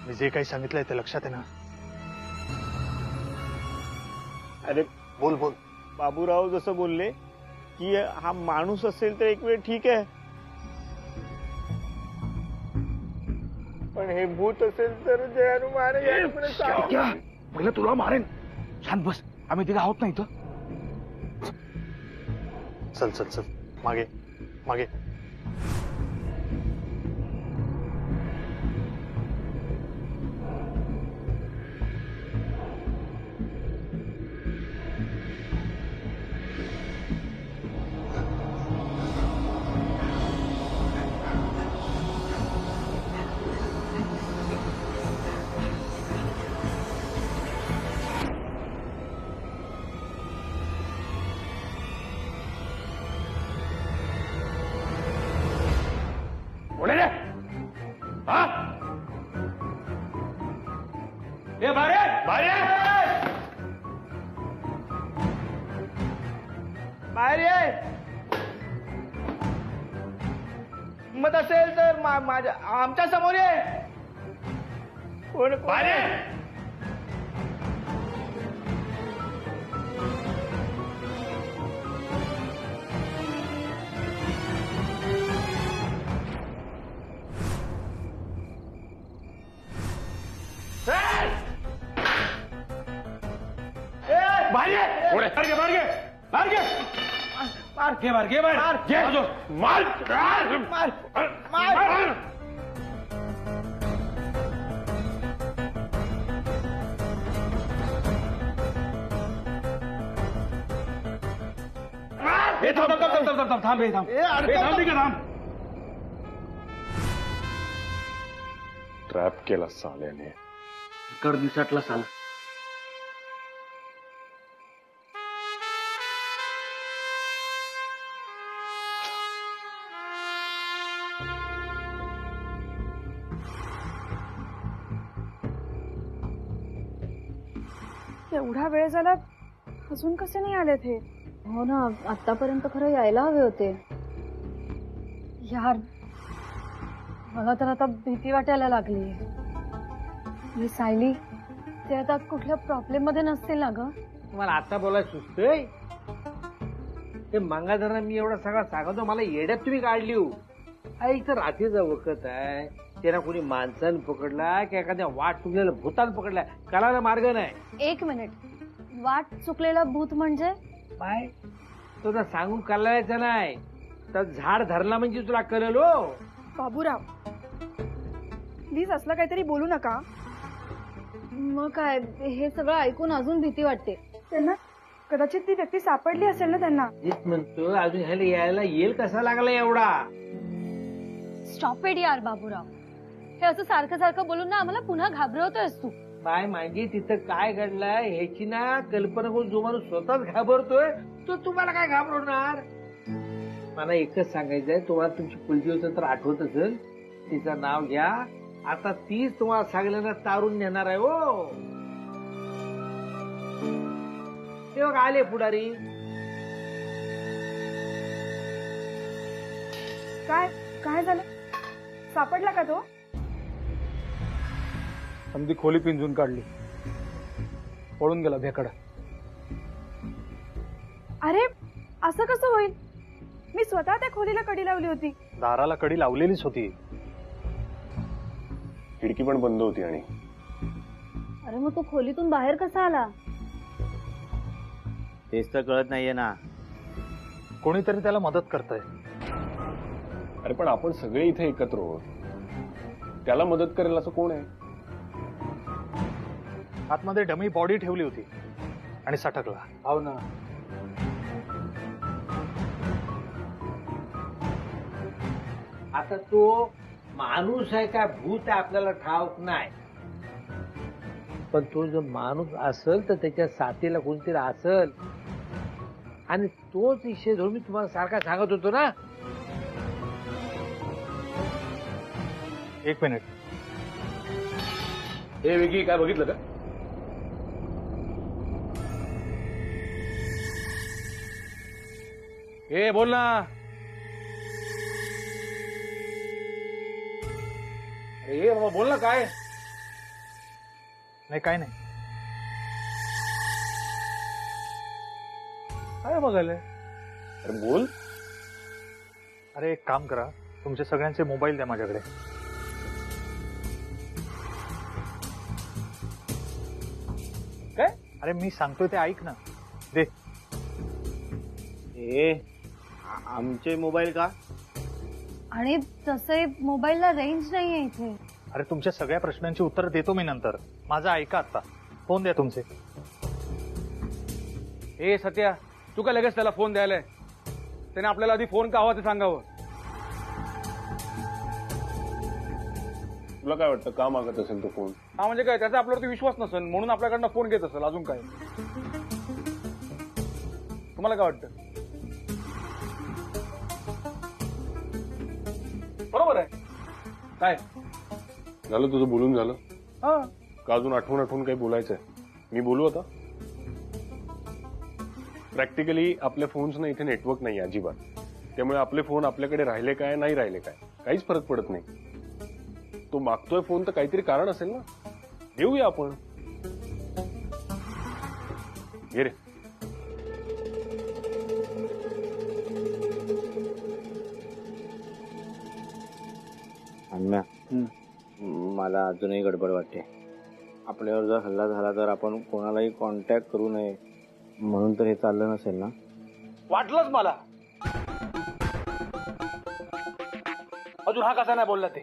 मी जे काही सांगितलंय ते लक्षात आहे ना? अरे बोल बोल. बाबूराव जसं बोलले की हा माणूस असेल तर एक वेळ ठीक आहे, पण हे भूत असेल तर जयानू मारे. पहिलं तुला मारेन. शांत बस, आम्ही तिथे आहोत ना इथं. चल चल चल, मागे मागे. कोण आहे रे? हा? ए बारे बारे बाहेर ये. मत असेल तर माझ्या आमच्या समोर ये. कोण बारे. बाहेर ये. कोण आहे? बाहेर घे, बाहेर घे, बाहेर घे. मार घे बाहेर, घे बाहेर. मार. घे बाजू. मार मार मार. हे थांब थांब थांब थांब थांब थांब. हे थांब. ए, अडकव. हे थांब, ठीक आहे, थांब. ट्रॅप केला साल्याने. कड दिसटला साला. एवढा वेळ झाला अजून कसे नाही आले ते? हो ना, आतापर्यंत खरं यायला हवे होते. यार मला तर आता भीती वाटायला लागली. ही सायली ते आता कुठल्या प्रॉब्लेम मध्ये नसतील ना ग? तुम्हाला आता बोलायला सुचतंय? ते मंगाधरांना मी एवढा सगळा सांगतो, मला येड्यात तुम्ही काढली हो. आई तर रात्रीचा वखत आहे, त्याला कोणी माणसानं पकडला की एखाद्या वाट चुकलेल्या भूतानं पकडला, कळायला मार्ग नाही. एक मिनिट, वाट चुकलेला भूत म्हणजे? बाय तुला सांगून कळायचं नाही तर झाड धरला म्हणजे तुला कळलं हो. बाबूराव प्लीज असलं काहीतरी बोलू नका. मग काय, हे सगळं ऐकून अजून भीती वाटते. त्यांना कदाचित ती व्यक्ती सापडली असेल ना त्यांना. हेच म्हणतो, अजून ह्याला यायला येईल कसा लागला एवढा? स्टॉप इट यार बाबूराव, हे असं सारखं सारखं बोलून ना आम्हाला पुन्हा घाबरवतोयस तू. बाय म्हणजे तिथं काय घडलंय ह्याची ना कल्पना करून जो माणूस स्वतःच घाबरतोय तो तुम्हाला काय घाबरवणार? मला एकच सांगायचंय, तुम्हाला तुमची कुलदेवता तर आठवत असेल, तिचं नाव घ्या. आता तीच तुम्हाला सगळ्यांना तारून नेणार आहे हो. ते बघ आले पुढारी. काय काय झालं? सापडला का तो? समधी खोली पिंजून काढली, पळून गेला भेकडा. अरे असं कसं होईल? मी स्वतः त्या खोलीला कडी लावली होती. दाराला कडी लावलेलीच होती. खिडकी पण बंद होती. आणि अरे मग तो खोलीतून बाहेर कसा आला? तेच तर कळत नाहीये ना. कोणीतरी त्याला मदत करतंय. अरे पण आपण सगळे इथे एकत्र आहोत, त्याला मदत करेल असं कोण आहे? आतमध्ये डमी बॉडी ठेवली होती आणि सटकला. हो ना. आता तो माणूस आहे का भूत आहे आपल्याला ठाऊक नाही, पण तो जो माणूस असेल तर त्याच्या साथीला कोणतरी असेल, आणि तोच विषय धरून मी तुम्हाला सारखा सांगत होतो ना. एक मिनिट. हे विकी, काय बघितलं का? हे बोल ना. अरे बाबा बोल ना, काय? नाही काय नाही. काय बघायला? अरे बोल. अरे एक काम करा, तुमचे सगळ्यांचे मोबाईल द्या माझ्याकडे. काय? अरे मी सांगतोय ते ऐक ना. दे. आमचे मोबाईल का? आणि तसंही मोबाईलला रेंज नाहीये इथे. अरे तुमच्या सगळ्या प्रश्नांची उत्तर देतो मी नंतर. माझं ऐका आता. फोन द्या तुमचे. ए सत्या, तू काय लगेच त्याला फोन द्यायलाय? त्याने आपल्याला आधी फोन का हवा ते सांगावं. तुला काय वाटतं का मागत असेल तो फोन? हा म्हणजे काय, त्याचा आपल्यावरती विश्वास नसेल म्हणून आपल्याकडनं फोन घेत असेल. अजून काय? तुम्हाला काय वाटतं? बरोबर आहे काय? झालं तुझं बोलून झालं हा. का अजून आठवून काही बोलायचंय? मी बोलू आता. प्रॅक्टिकली आपल्या फोन्सना इथे नेटवर्क नाही अजिबात. त्यामुळे आपले फोन आपल्याकडे राहिले काय नाही राहिले काय काहीच फरक पडत नाही. तो मागतोय फोन तर काहीतरी कारण असेल ना. देऊया आपण. घे रे. अन्म्या, मला अजूनही गडबड वाटते. आपल्यावर जर हल्ला झाला तर आपण कोणालाही कॉन्टॅक्ट करू नये म्हणून तर हे चाललं नसेल ना? वाटलंच मला. अजून हा कसा नाही बोलला ते?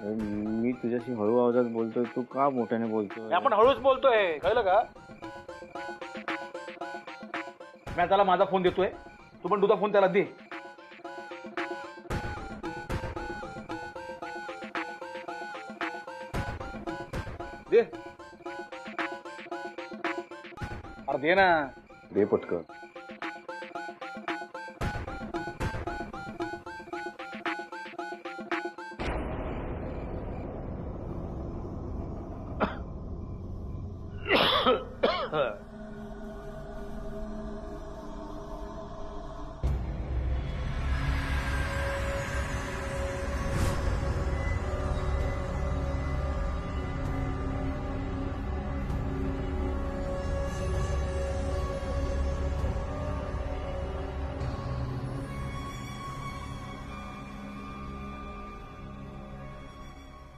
मी तुझ्याशी हळू आवाजात बोलतोय, तू का मोठ्याने बोलतोय? आपण हळूच बोलतोय, कळलं का? मी त्याला माझा फोन देतोय, तू पण तुझा फोन त्याला दे. दे. अरे दे ना. दे पटकन.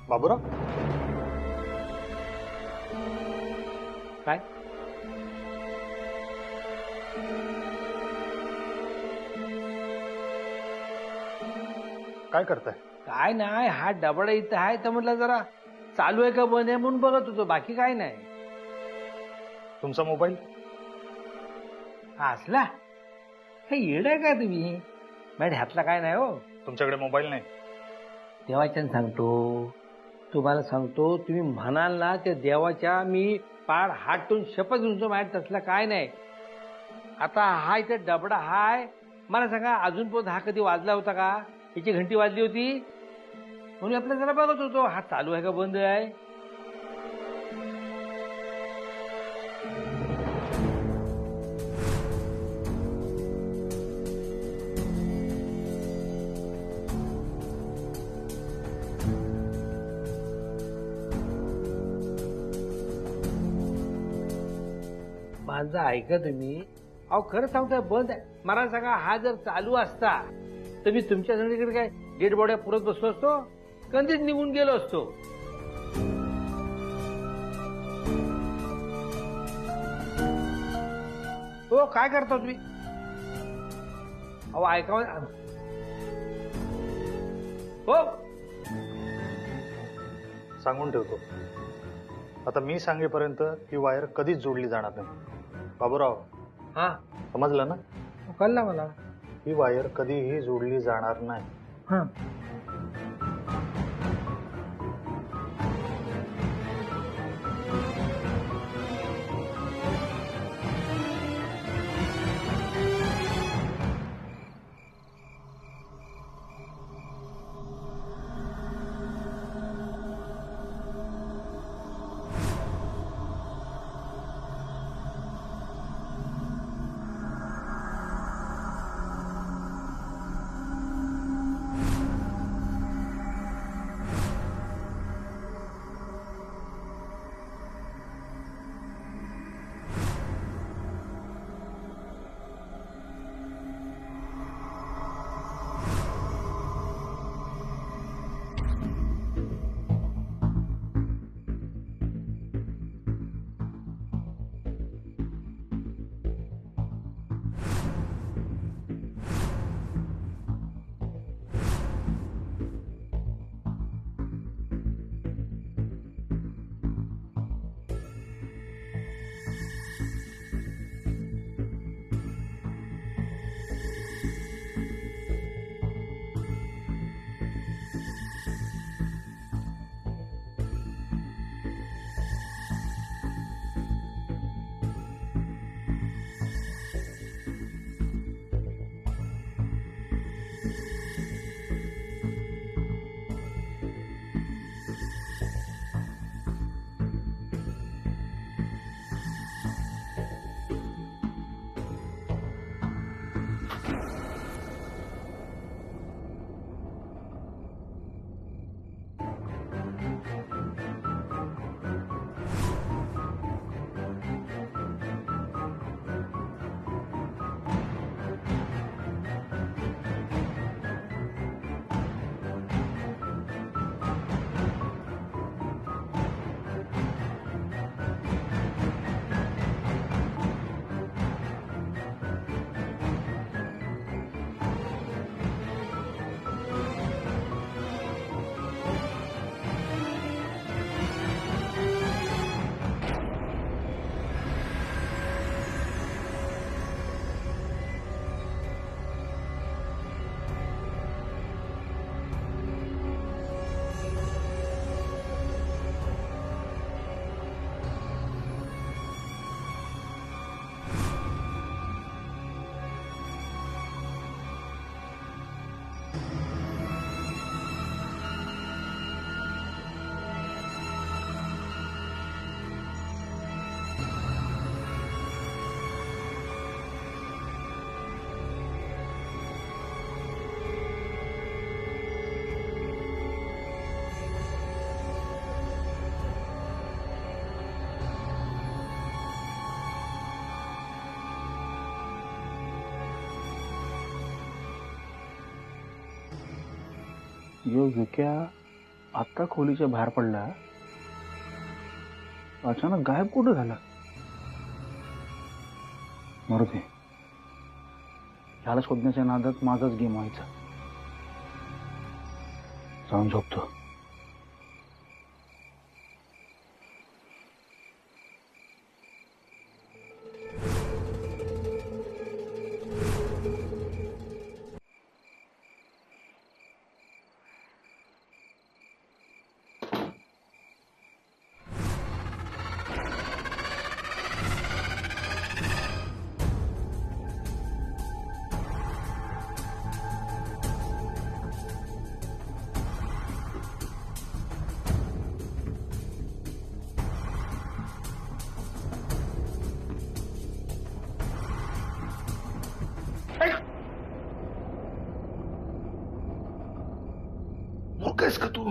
बाबूराव, काय? काय करताय? काय नाही, हा डबडा इथं आहे तर म्हटलं जरा चालू आहे का बंद आहे म्हणून बघत होतो, बाकी काय नाही. तुमचा मोबाईल? हा असला हे येड आहे का तुम्ही? मॅडम ह्यातला काय नाही हो. तुमच्याकडे मोबाईल नाही? देवाच्यानं सांगतो, तुम्हाला सांगतो, तुम्ही म्हणाल ना त्या देवाच्या मी पाड हात ठेवून शपथ घेऊन माझ्या तसला काय नाही. आता हा इथे डबडा हाय, मला सांगा अजून पण हा कधी वाजला होता का? याची घंटी वाजली होती म्हणून आपल्या जरा बघत होतो हा चालू आहे का बंद आहे. माझं ऐका तुम्ही. अहो खरं सांगतोय बंद आहे. मला सांगा हा जर चालू असता तर मी तुमच्या संगीकडे काय डेड बॉड्या पुरत बसलो असतो? कधीच निघून गेलो असतो. हो काय करता तुम्ही? अहो ऐका हो. सांगून ठेवतो. आता मी सांगेपर्यंत ही वायर कधीच जोडली जाणार नाही. बाबूराव, हा समजलं ना? कळलं मला. ही वायर कधीही जोडली जाणार नाही. हा यो विक्या आत्ता खोलीच्या बाहेर पडला, अचानक गायब कुठं झाला? मरुदे, ह्याला शोधण्याच्या नादात माझाच गेम व्हायचा. जाऊन झोपतो. मूर्खस का तू?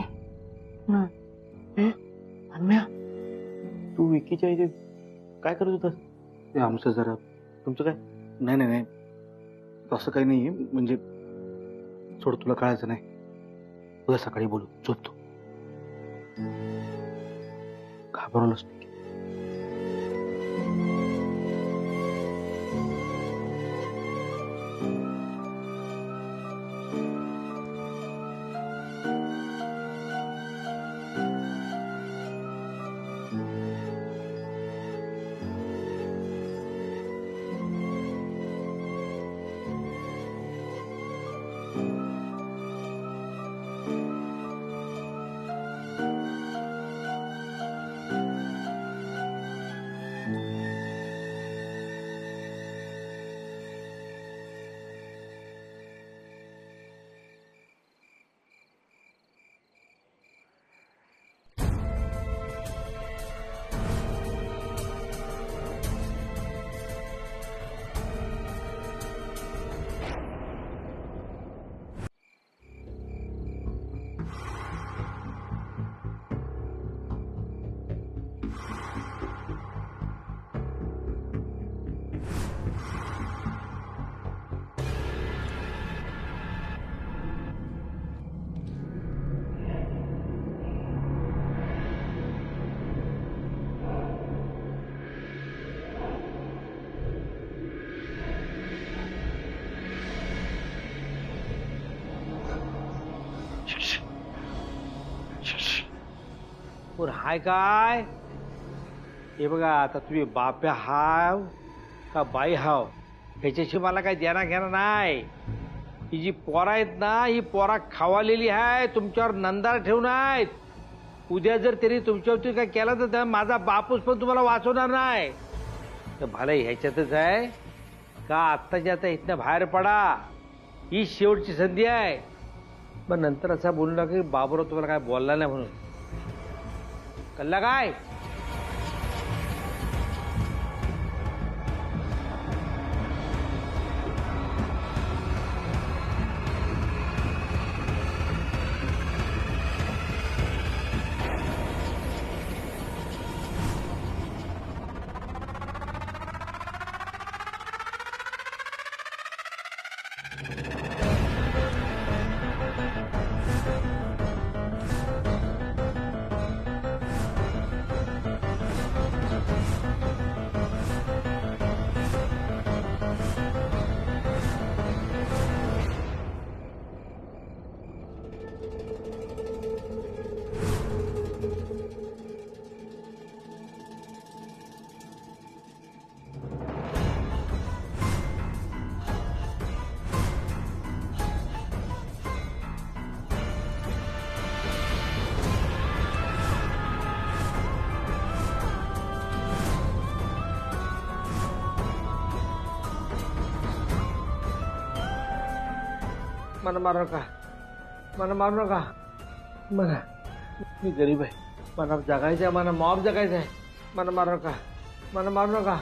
अन्म्या, तू विकीच्या इथे काय करत होतास? ते आमचं जरा, तुमचं काय? नाही नाही नाही, तसं काही नाही. म्हणजे सोड, तुला कळायचं नाही. उद्या सकाळी बोलू. झोपतो. घाबरवलंच नाही. पण हाय काय हे बघा, आता तुम्ही बाप्या हाव का बाई हाव ह्याच्याशी मला काही देणं घेणं नाही. ही जी पोरा आहेत ना, ही पोरा खावालेली आहे, तुमच्यावर नंदार ठेवून आहेत. उद्या जर त्यांनी तुमच्यावरती काय केला तर माझा बापूस पण तुम्हाला वाचवणार नाही. तर भलं ह्याच्यातच आहे का आत्ताच्या आता इथनं बाहेर पडा, ही शेवटची संधी आहे. पण नंतर असा बोलू नका की बाबूराव तुम्हाला काय बोलला नाही म्हणून. कल्ला काय? मला मारू नका, मला मारू नका. मला मी गरीब आहे, मला जगायचं आहे, मला मॉब जगायचं आहे. मला मारू नका, मला मारू नका.